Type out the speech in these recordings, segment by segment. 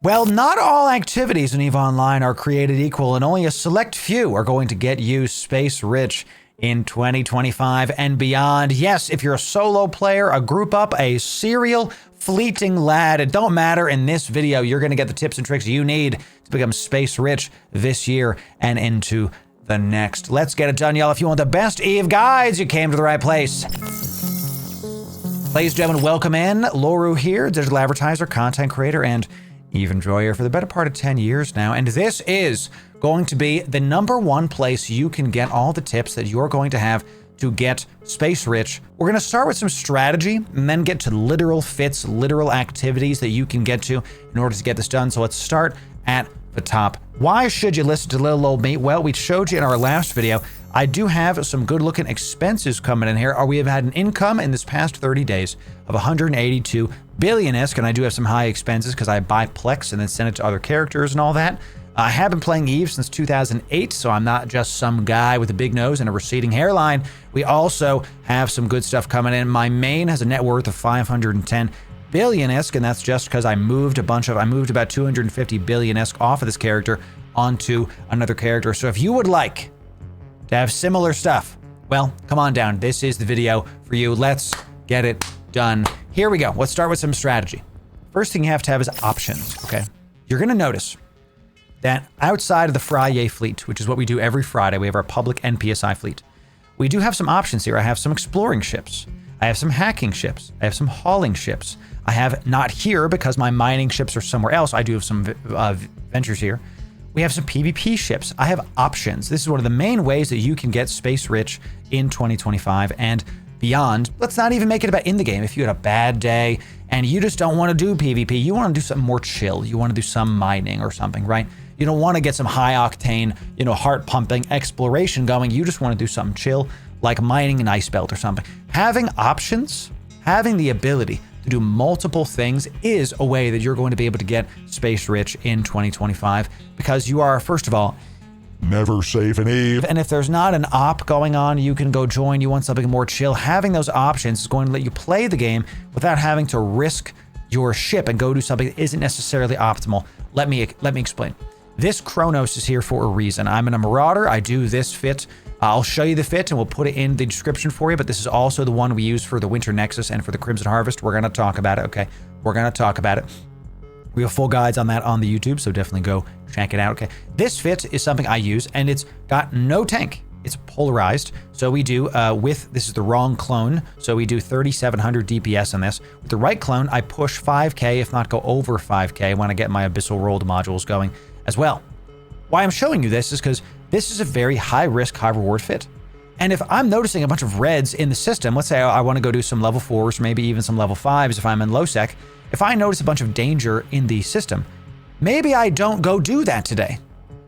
Well, not all activities in EVE Online are created equal, and only a select few are going to get you space rich in 2025 and beyond. Yes, if you're a solo player, a group up, a serial fleeting lad, it don't matter. In this video, you're going to get the tips and tricks you need to become space rich this year and into the next. Let's get it done, y'all. If you want the best EVE guides, you came to the right place. Ladies and gentlemen, welcome in. Loru here, digital advertiser, content creator, and EVE enjoyer for the better part of 10 years now. And this is going to be the #1 place you can get all the tips that you're going to have to get space rich. We're going to start with some strategy and then get to literal fits, literal activities that you can get to in order to get this done. So let's start at the top. Why should you listen to little old me? Well, we showed you in our last video, I do have some good looking expenses coming in here. We have had an income in this past 30 days of 182 billion ISK, and I do have some high expenses because I buy Plex and then send it to other characters and all that. I have been playing EVE since 2008, so I'm not just some guy with a big nose and a receding hairline. We also have some good stuff coming in. My main has a net worth of 510 billion ISK, and that's just because I moved about 250 billion ISK off of this character onto another character. So if you would like to have similar stuff, well, come on down. This is the video for you. Let's get it done. Here we go. Let's start with some strategy. First thing you have to have is options, okay? You're going to notice that outside of the Friday fleet, which is what we do every Friday, we have our public NPSI fleet. We do have some options here. I have some exploring ships. I have some hacking ships. I have some hauling ships. I have not here because my mining ships are somewhere else. I do have some ventures here. We have some PvP ships. I have options. This is one of the main ways that you can get space rich in 2025 and beyond. Let's not even make it about in the game. If you had a bad day and you just don't want to do PvP, you want to do something more chill. You want to do some mining or something, right? You don't want to get some high octane, heart pumping exploration going. You just want to do something chill like mining an ice belt or something. Having options, having the ability to do multiple things is a way that you're going to be able to get space rich in 2025 because you are, first of all, never safe in EVE. And if there's not an op going on, you can go join. You want something more chill. Having those options is going to let you play the game without having to risk your ship and go do something that isn't necessarily optimal. Let me explain. This Chronos is here for a reason. I'm a Marauder. I do this fit. I'll show you the fit and we'll put it in the description for you, but this is also the one we use for the Winter Nexus and for the Crimson Harvest. We're going to talk about it, okay? We're going to talk about it. We have full guides on that on the YouTube, so definitely go check it out, okay? This fit is something I use, and it's got no tank. It's polarized, so we do this is the wrong clone, so we do 3,700 DPS on this. With the right clone, I push 5k, if not go over 5k, when I get my Abyssal Rolled modules going as well. Why I'm showing you this is because this is a very high risk, high reward fit. And if I'm noticing a bunch of reds in the system, let's say I want to go do some level 4s, maybe even some level 5s if I'm in low sec. If I notice a bunch of danger in the system, maybe I don't go do that today.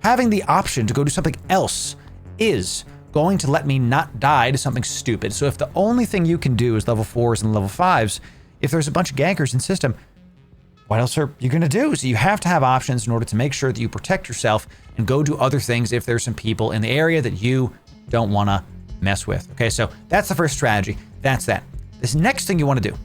Having the option to go do something else is going to let me not die to something stupid. So if the only thing you can do is level 4s and level 5s, if there's a bunch of gankers in system, what else are you going to do? So you have to have options in order to make sure that you protect yourself and go do other things if there's some people in the area that you don't want to mess with. Okay, so that's the first strategy. That's that. This next thing you want to do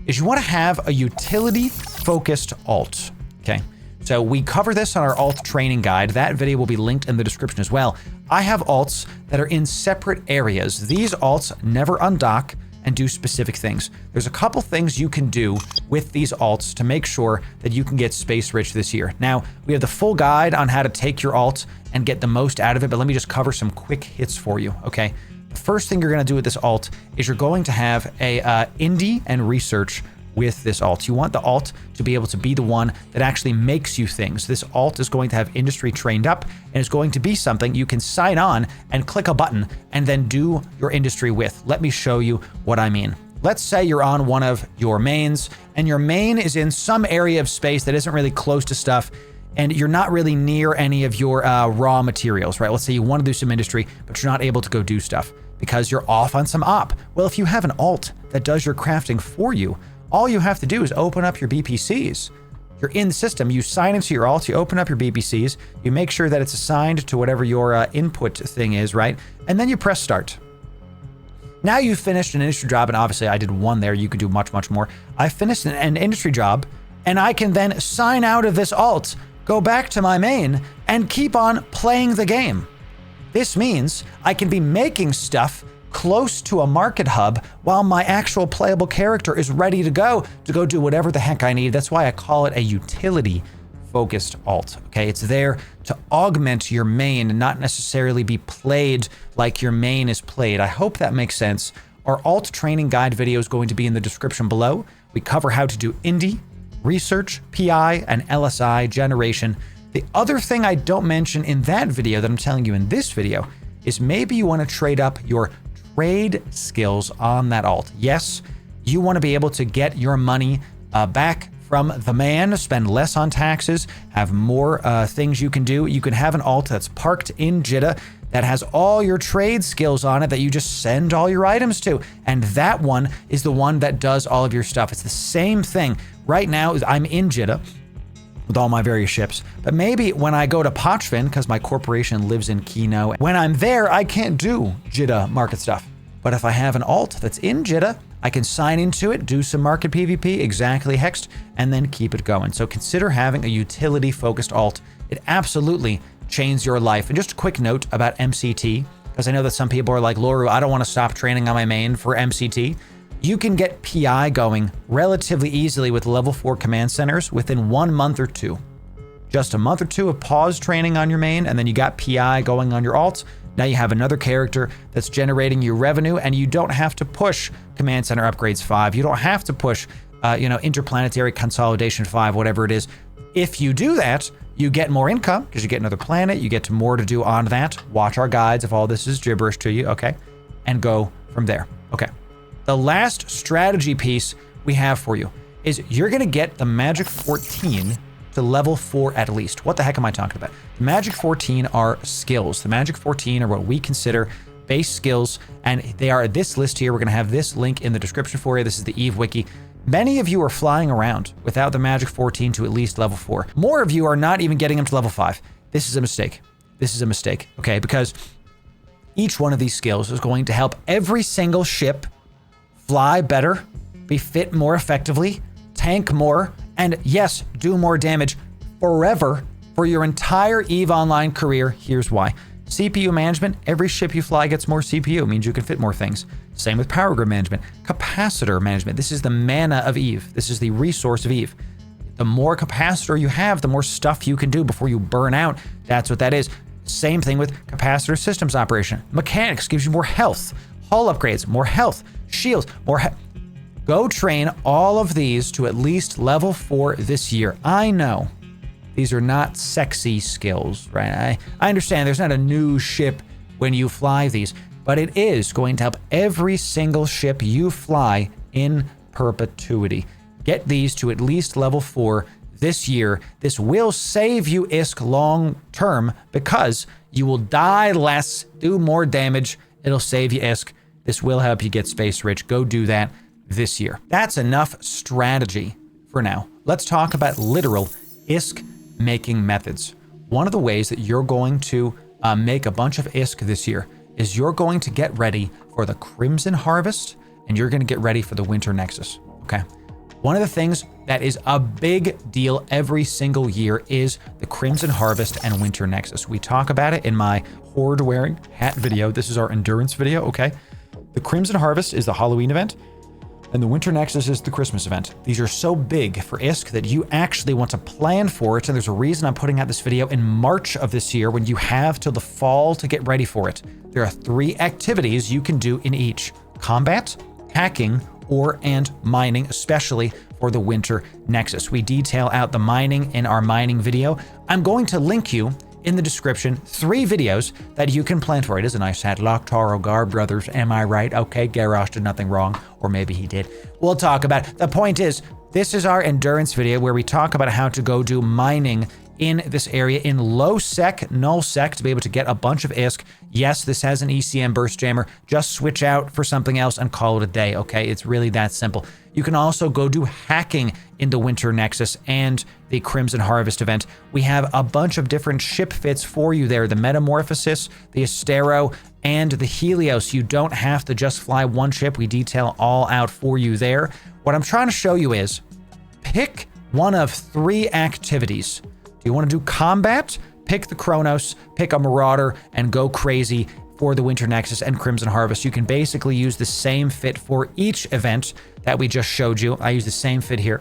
is you want to have a utility-focused alt, okay? So we cover this on our alt training guide. That video will be linked in the description as well. I have alts that are in separate areas. These alts never undock and do specific things. There's a couple things you can do with these alts to make sure that you can get space rich this year. Now, we have the full guide on how to take your alt and get the most out of it, but let me just cover some quick hits for you, okay? The first thing you're going to do with this alt is you're going to have a indie and research with this alt. You want the alt to be able to be the one that actually makes you things. This alt is going to have industry trained up and it's going to be something you can sign on and click a button and then do your industry with. Let me show you what I mean. Let's say you're on one of your mains and your main is in some area of space that isn't really close to stuff and you're not really near any of your raw materials, right? Let's say you want to do some industry, but you're not able to go do stuff because you're off on some op. Well, if you have an alt that does your crafting for you, all you have to do is open up your BPCs. You're in the system, you sign into your alt, you open up your BPCs, you make sure that it's assigned to whatever your input thing is, right? And then you press start. Now you've finished an industry job, and obviously I did one there, you could do much, much more. I finished an industry job and I can then sign out of this alt, go back to my main, and keep on playing the game. This means I can be making stuff close to a market hub while my actual playable character is ready to go do whatever the heck I need. That's why I call it a utility focused alt. Okay, it's there to augment your main and not necessarily be played like your main is played. I hope that makes sense. Our alt training guide video is going to be in the description below. We cover how to do indie, research, PI, and LSI generation. The other thing I don't mention in that video that I'm telling you in this video is maybe you want to trade up your trade skills on that alt. Yes, you want to be able to get your money back from the man, spend less on taxes, have more things you can do. You can have an alt that's parked in Jitta that has all your trade skills on it that you just send all your items to. And that one is the one that does all of your stuff. It's the same thing. Right now, I'm in Jitta with all my various ships. But maybe when I go to Pochvin, because my corporation lives in Kino, when I'm there, I can't do Jitta market stuff. But if I have an alt that's in Jitta, I can sign into it, do some market PvP, exactly hexed, and then keep it going. So consider having a utility-focused alt. It absolutely changed your life. And just a quick note about MCT, because I know that some people are like, Loru, I don't want to stop training on my main for MCT. You can get PI going relatively easily with level 4 command centers within 1 month or 2. Just a month or 2 of pause training on your main, and then you got PI going on your alt. Now you have another character that's generating you revenue, and you don't have to push Command Center Upgrades 5. You don't have to push, Interplanetary Consolidation 5, whatever it is. If you do that, you get more income because you get another planet. You get more to do on that. Watch our guides if all this is gibberish to you, okay? And go from there, okay? The last strategy piece we have for you is you're going to get the Magic 14 to level 4 at least. What the heck am I talking about? The Magic 14 are skills. The Magic 14 are what we consider base skills, and they are this list here. We're going to have this link in the description for you. This is the EVE Wiki. Many of you are flying around without the Magic 14 to at least level 4. More of you are not even getting them to level 5. This is a mistake. This is a mistake, okay? Because each one of these skills is going to help every single ship fly better, be fit more effectively, tank more, and yes, do more damage forever for your entire EVE Online career. Here's why. CPU management, every ship you fly gets more CPU, means you can fit more things. Same with power grid management. Capacitor management, this is the mana of EVE. This is the resource of EVE. The more capacitor you have, the more stuff you can do before you burn out. That's what that is. Same thing with capacitor systems operation. Mechanics gives you more health. Hull upgrades, more health. Shields, more Go train all of these to at least level 4 this year. I know these are not sexy skills, right? I understand there's not a new ship when you fly these, but it is going to help every single ship you fly in perpetuity. Get these to at least level 4 this year. This will save you ISK long term because you will die less, do more damage. It'll save you ISK. This will help you get space rich. Go do that this year. That's enough strategy for now. Let's talk about literal ISK making methods. One of the ways that you're going to make a bunch of ISK this year is you're going to get ready for the Crimson Harvest and you're going to get ready for the Winter Nexus, okay? One of the things that is a big deal every single year is the Crimson Harvest and Winter Nexus. We talk about it in my Horde wearing hat video. This is our endurance video, okay? The Crimson Harvest is the Halloween event, and the Winter Nexus is the Christmas event. These are so big for ISK that you actually want to plan for it, and there's a reason I'm putting out this video in March of this year when you have till the fall to get ready for it. There are 3 activities you can do in each: combat, hacking, and mining, especially for the Winter Nexus. We detail out the mining in our mining video. I'm going to link you in the description 3 videos that you can plan for. It is a nice hat. Loctaro Gar brothers, am I right? Okay, Garrosh did nothing wrong, or maybe he did. We'll talk about it. The point is, this is our endurance video where we talk about how to go do mining in this area in low sec, null sec to be able to get a bunch of ISK. Yes, this has an ECM burst jammer. Just switch out for something else and call it a day, okay? It's really that simple. You can also go do hacking in the Winter Nexus and the Crimson Harvest event. We have a bunch of different ship fits for you there. The Metamorphosis, the Astero, and the Helios. You don't have to just fly one ship. We detail all out for you there. What I'm trying to show you is pick one of 3 activities. Do you want to do combat? Pick the Chronos, pick a Marauder, and go crazy for the Winter Nexus and Crimson Harvest. You can basically use the same fit for each event that we just showed you. I use the same fit here.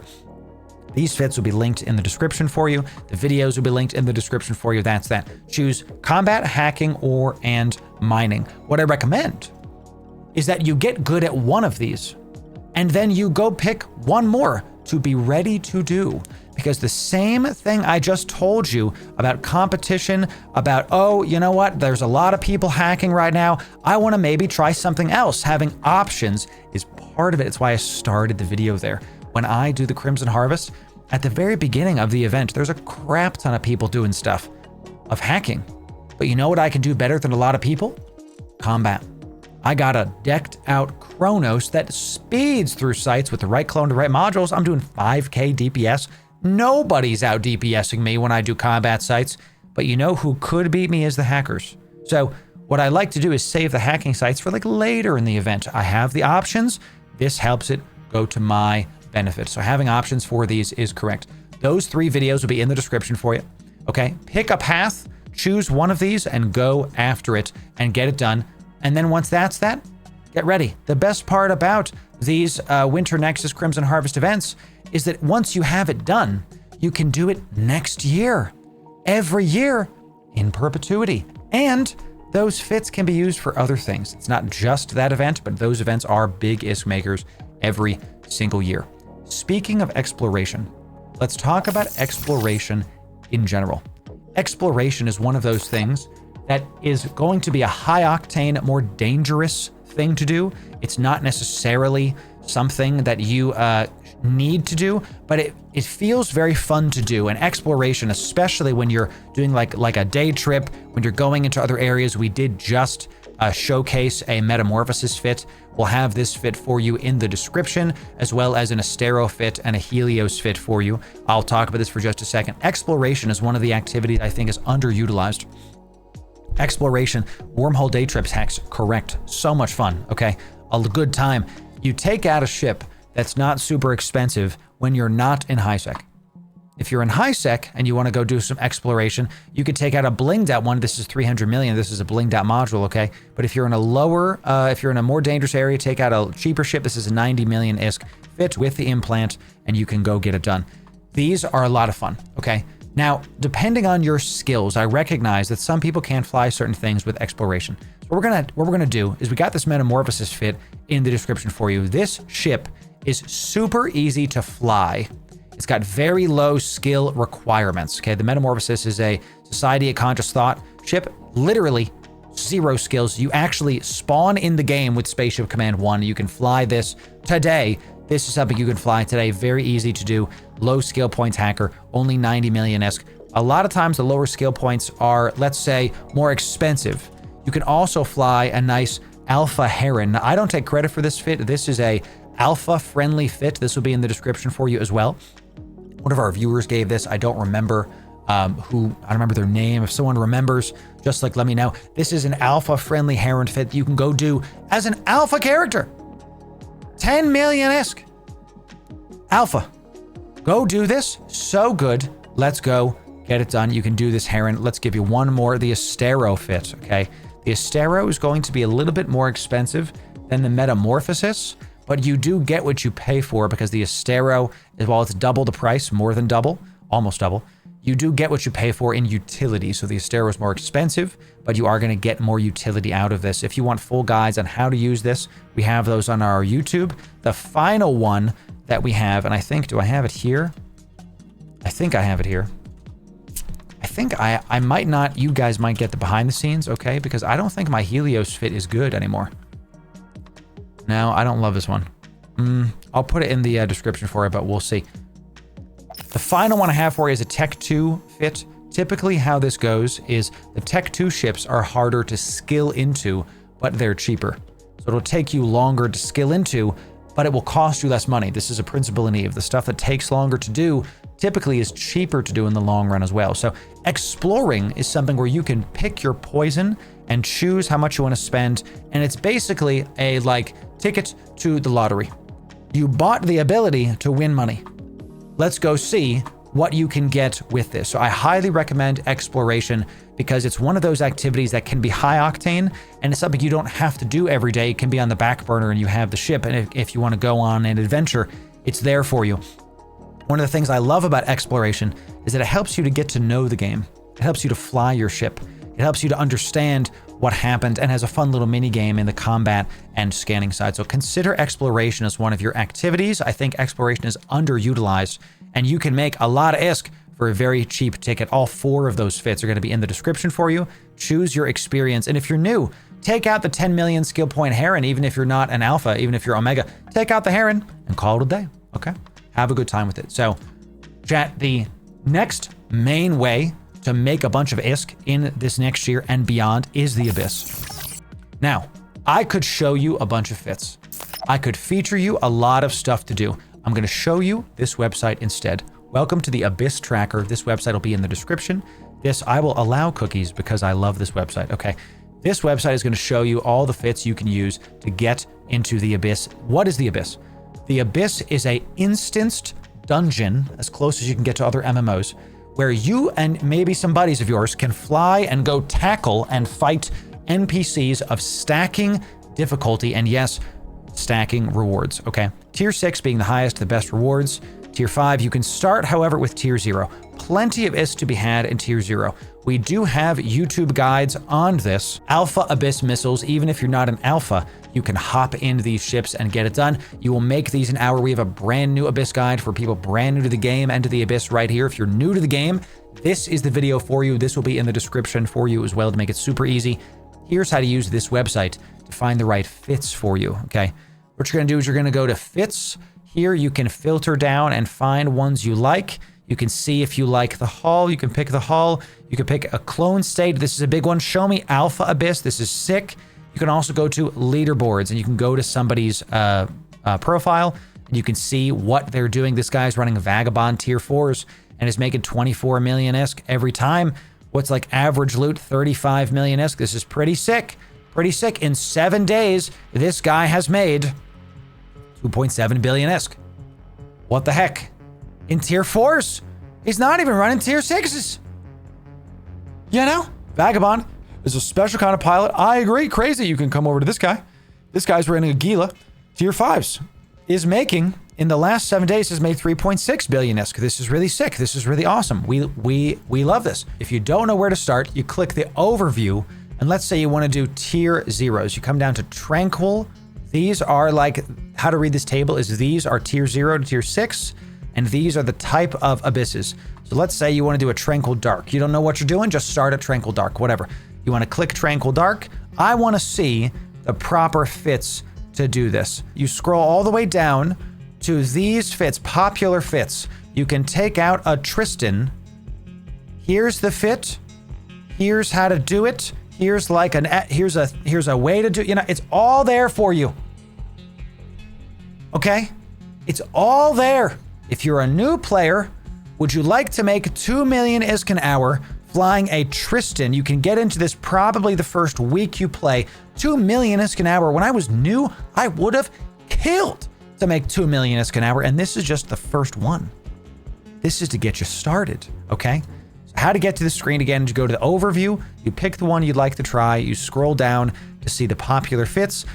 These fits will be linked in the description for you. The videos will be linked in the description for you. That's that. Choose combat, hacking, and mining. What I recommend is that you get good at one of these, and then you go pick one more to be ready to do. Because the same thing I just told you about competition, about, oh, you know what, there's a lot of people hacking right now, I want to maybe try something else. Having options is part of it. It's why I started the video there. When I do the Crimson Harvest, at the very beginning of the event, there's a crap ton of people doing stuff of hacking. But you know what I can do better than a lot of people? Combat. I got a decked out Chronos that speeds through sites with the right clone, the right modules. I'm doing 5k DPS. Nobody's out DPSing me when I do combat sites. But you know who could beat me is the hackers. So what I like to do is save the hacking sites for like later in the event. I have the options. This helps it go to my benefit. So having options for these is correct. Those 3 videos will be in the description for you. Okay, pick a path, choose one of these and go after it and get it done. And then once that's that, get ready. The best part about these Winter Nexus Crimson Harvest events is that once you have it done, you can do it next year, every year in perpetuity. And those fits can be used for other things. It's not just that event, but those events are big ISK makers every single year. Speaking of exploration, let's talk about exploration in general. Exploration is one of those things that is going to be a high octane, more dangerous thing to do. It's not necessarily something that you need to do, but it feels very fun to do. And exploration, especially when you're doing like a day trip, when you're going into other areas. We did just showcase a Metamorphosis fit. We'll have this fit for you in the description, as well as an Astero fit and a Helios fit for you. I'll talk about this for just a second. Exploration is one of the activities I think is underutilized. Exploration, wormhole day trips hacks, correct. So much fun, okay? A good time. You take out a ship that's not super expensive when you're not in high sec. If you're in high sec and you want to go do some exploration, you could take out a blinged out one. This is 300 million. This is a blinged out module, okay? But if you're in a lower, if you're in a more dangerous area, take out a cheaper ship. This is a 90 million ISK fit with the implant, and you can go get it done. These are a lot of fun, okay? Now, depending on your skills, I recognize that some people can't fly certain things with exploration. So what we're gonna do is we got this Metamorphosis fit in the description for you. This ship is super easy to fly. It's got very low skill requirements. Okay, the Metamorphosis is a Society of Conscious Thought ship. Literally 0 skills. You actually spawn in the game with Spaceship Command 1. You can fly this today. This is something you can fly today. Very easy to do. Low skill points hacker, only 90 million ISK. A lot of times the lower skill points are, let's say, more expensive. You can also fly a nice Alpha Heron. Now, I don't take credit for this fit. This is a alpha friendly fit. This will be in the description for you as well. One of our viewers gave this. I don't remember I don't remember their name. If someone remembers, just let me know. This is an alpha friendly Heron fit you can go do as an alpha character. 10 million ISK. Alpha. Go do this. So good. Let's go get it done. You can do this Heron. Let's give you one more. The Astero fit, okay? The Astero is going to be a little bit more expensive than the Metamorphosis, but you do get what you pay for because the Astero, while it's double the price, more than double, almost double, you do get what you pay for in utility. So the Astero is more expensive, but you are going to get more utility out of this. If you want full guides on how to use this, we have those on our YouTube. The final one that we have, and I think, do I have it here? I think I have it here. I think I might not, you guys might get the behind the scenes, okay? Because I don't think my Helios fit is good anymore. No, I don't love this one. I'll put it in the description for you, but we'll see. The final one I have for you is a Tech 2 fit. Typically how this goes is the Tech 2 ships are harder to skill into, but they're cheaper. So it'll take you longer to skill into, but it will cost you less money. This is a principle in EVE. The stuff that takes longer to do typically is cheaper to do in the long run as well. So exploring is something where you can pick your poison and choose how much you want to spend. And it's basically a ticket to the lottery. You bought the ability to win money. let's go see what you can get with this. So I highly recommend exploration because it's one of those activities that can be high octane and it's something you don't have to do every day. It can be on the back burner and you have the ship. And if you want to go on an adventure, it's there for you. One of the things I love about exploration is that it helps you to get to know the game. It helps you to fly your ship. It helps you to understand what happened and has a fun little mini game in the combat and scanning side. So consider exploration as one of your activities. I think exploration is underutilized and you can make a lot of ISK for a very cheap ticket. All 4 of those fits are going to be in the description for you. Choose your experience. And if you're new, take out the 10 million skill point Heron. Even if you're not an alpha, even if you're Omega, take out the Heron and call it a day. Okay. Have a good time with it. So chat, the next main way to make a bunch of ISK in this next year and beyond is the Abyss. Now, I could show you a bunch of fits. I could feature you a lot of stuff to do. I'm going to show you this website instead. Welcome to the Abyss Tracker. This website will be in the description. This, I will allow cookies because I love this website. Okay. This website is going to show you all the fits you can use to get into the Abyss. What is the Abyss? The Abyss is a instanced dungeon, as close as you can get to other MMOs, where you and maybe some buddies of yours can fly and go tackle and fight NPCs of stacking difficulty and yes, stacking rewards, okay? Tier 6 being the highest, the best rewards. Tier 5, you can start, however, with Tier 0. Plenty of ISK to be had in Tier 0. We do have YouTube guides on this. Alpha Abyss missiles, even if you're not an alpha, you can hop into these ships and get it done. You will make these an hour. We have a brand new Abyss guide for people brand new to the game and to the Abyss right here. If you're new to the game, this is the video for you. This will be in the description for you as well to make it super easy. Here's how to use this website to find the right fits for you, okay? What you're gonna do is you're gonna go to fits. Here you can filter down and find ones you like. You can see if you like the hull. You can pick the hull. You can pick a clone state. This is a big one. Show me Alpha Abyss. This is sick. You can also go to leaderboards and you can go to somebody's profile and you can see what they're doing. This guy's running Vagabond tier 4s and is making 24 million ISK every time. What's like average loot? 35 million ISK. This is pretty sick. Pretty sick. In 7 days, this guy has made 2.7 billion ISK. What the heck? In tier 4s. He's not even running tier 6s. You know? Vagabond is a special kind of pilot. I agree. Crazy. You can come over to this guy. This guy's running a Gila. Tier 5s. Is making, in the last 7 days, has made 3.6 billion ISK. This is really sick. This is really awesome. We love this. If you don't know where to start, you click the overview. And let's say you want to do tier 0s. You come down to Tranquil. These are like, how to read this table is these are tier 0 to tier 6. And these are the type of abysses. So let's say you want to do a Tranquil Dark. You don't know what you're doing, just start at Tranquil Dark, whatever. You want to click Tranquil Dark. I want to see the proper fits to do this. You scroll all the way down to these fits, popular fits. You can take out a Tristan. Here's the fit. Here's how to do it. Here's like here's a way to do, you know, it's all there for you. Okay? It's all there. If you're a new player, would you like to make 2 million ISK an hour flying a Tristan? You can get into this probably the first week you play. 2 million ISK an hour. When I was new, I would have killed to make 2 million ISK an hour, and this is just the first one. This is to get you started, okay? So how to get to the screen again, you go to the overview, you pick the one you'd like to try, you scroll down to see the popular fits,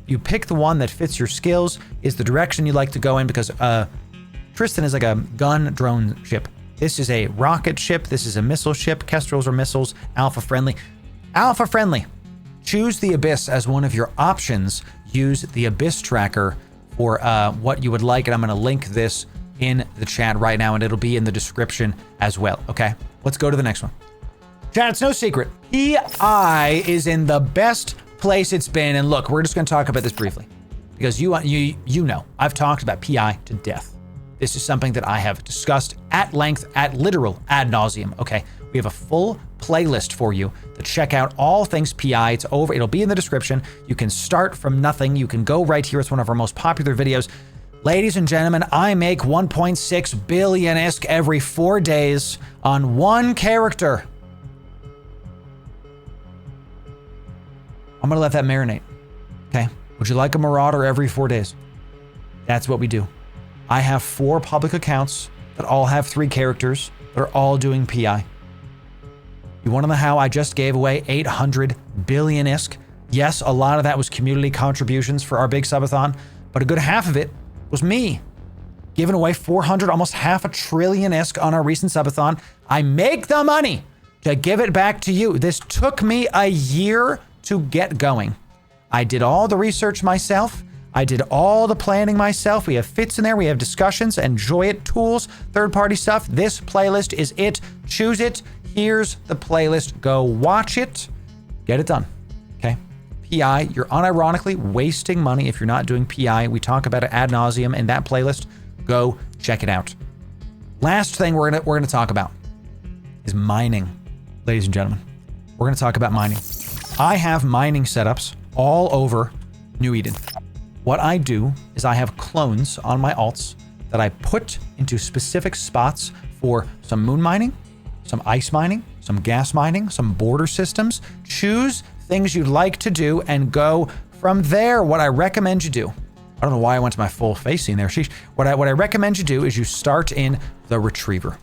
you pick the one that fits your skills, is the direction you'd like to go in, because Tristan is like a gun drone ship. This is a rocket ship. This is a missile ship. Kestrels are missiles. Alpha friendly. Alpha friendly. Choose the Abyss as one of your options. Use the Abyss tracker for what you would like. And I'm going to link this in the chat right now, and it'll be in the description as well. Okay, let's go to the next one. Chat, it's no secret. PI is in the best place it's been. And look, we're just going to talk about this briefly because you know, I've talked about PI to death. This is something that I have discussed at length, at literal ad nauseum. Okay, we have a full playlist for you to check out all things PI. It's over. It'll be in the description. You can start from nothing. You can go right here. It's one of our most popular videos. Ladies and gentlemen, I make 1.6 billion ISK every 4 days on one character. I'm gonna let that marinate. Okay, would you like a Marauder every 4 days? That's what we do. I have 4 public accounts that all have 3 characters that are all doing PI. You want to know how I just gave away 800 billion ISK? Yes, a lot of that was community contributions for our big subathon, but a good half of it was me giving away 400, almost half a trillion ISK on our recent subathon. I make the money to give it back to you. This took me a year to get going. I did all the research myself. I did all the planning myself. We have fits in there. We have discussions, enjoy it, tools, third-party stuff. This playlist is it. Choose it. Here's the playlist. Go watch it. Get it done. Okay? PI, you're unironically wasting money if you're not doing PI. We talk about it ad nauseum in that playlist. Go check it out. Last thing we're gonna talk about is mining, ladies and gentlemen. We're gonna talk about mining. I have mining setups all over New Eden. What I do is I have clones on my alts that I put into specific spots for some moon mining, some ice mining, some gas mining, some border systems. Choose things you'd like to do and go from there. What I recommend you do, I don't know why I went to my full face scene there. Sheesh. What I recommend you do is you start in the retriever.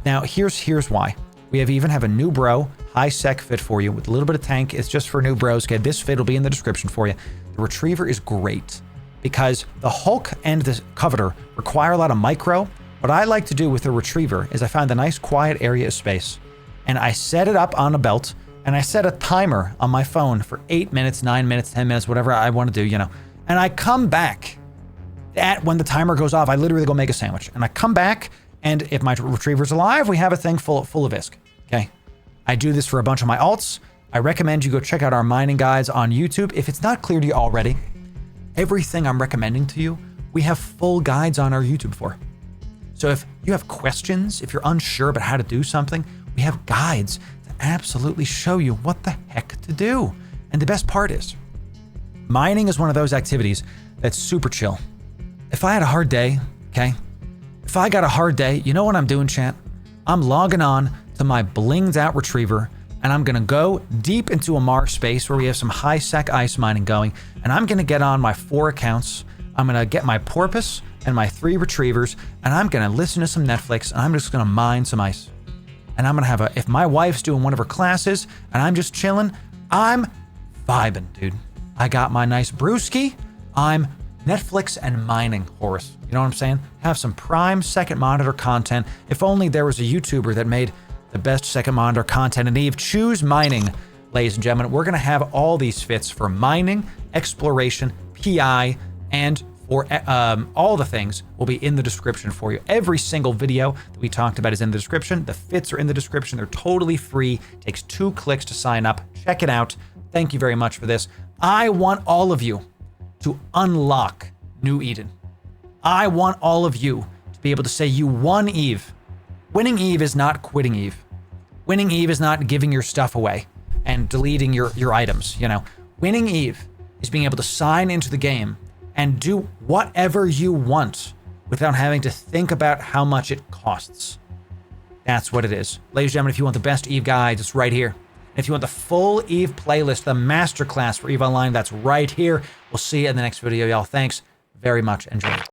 Now here's why. We even have a new bro high sec fit for you with a little bit of tank. It's just for new bros. Okay, this fit will be in the description for you. The retriever is great because the Hulk and the Coveter require a lot of micro. What I like to do with the retriever is I find a nice quiet area of space and I set it up on a belt and I set a timer on my phone for 8 minutes, 9 minutes, 10 minutes, whatever I want to do, you know. And I come back when the timer goes off. I literally go make a sandwich and I come back, and if my retriever's alive, we have a thing full of ISK. Okay. I do this for a bunch of my alts. I recommend you go check out our mining guides on YouTube. If it's not clear to you already, everything I'm recommending to you, we have full guides on our YouTube for. So if you have questions, if you're unsure about how to do something, we have guides that absolutely show you what the heck to do. And the best part is, mining is one of those activities that's super chill. If I had a hard day, okay? If I got a hard day, you know what I'm doing, chat? I'm logging on to my blinged out retriever and I'm gonna go deep into a Mars space where we have some high sec ice mining going, and I'm gonna get on my 4 accounts. I'm gonna get my porpoise and my 3 retrievers, and I'm gonna listen to some Netflix, and I'm just gonna mine some ice. And I'm gonna have if my wife's doing one of her classes and I'm just chilling, I'm vibing, dude. I got my nice brewski. I'm Netflix and mining, Horace. You know what I'm saying? Have some prime second monitor content. If only there was a YouTuber that made the best second monitor content in Eve. Choose mining, ladies and gentlemen. We're going to have all these fits for mining, exploration, PI, and for all the things will be in the description for you. Every single video that we talked about is in the description. The fits are in the description. They're totally free. Takes 2 clicks to sign up. Check it out. Thank you very much for this. I want all of you to unlock New Eden. I want all of you to be able to say you won Eve. Winning Eve is not quitting Eve. Winning Eve is not giving your stuff away and deleting your items, you know. Winning Eve is being able to sign into the game and do whatever you want without having to think about how much it costs. That's what it is. Ladies and gentlemen, if you want the best Eve guide, it's right here. If you want the full Eve playlist, the masterclass for Eve Online, that's right here. We'll see you in the next video, y'all. Thanks very much. Enjoy.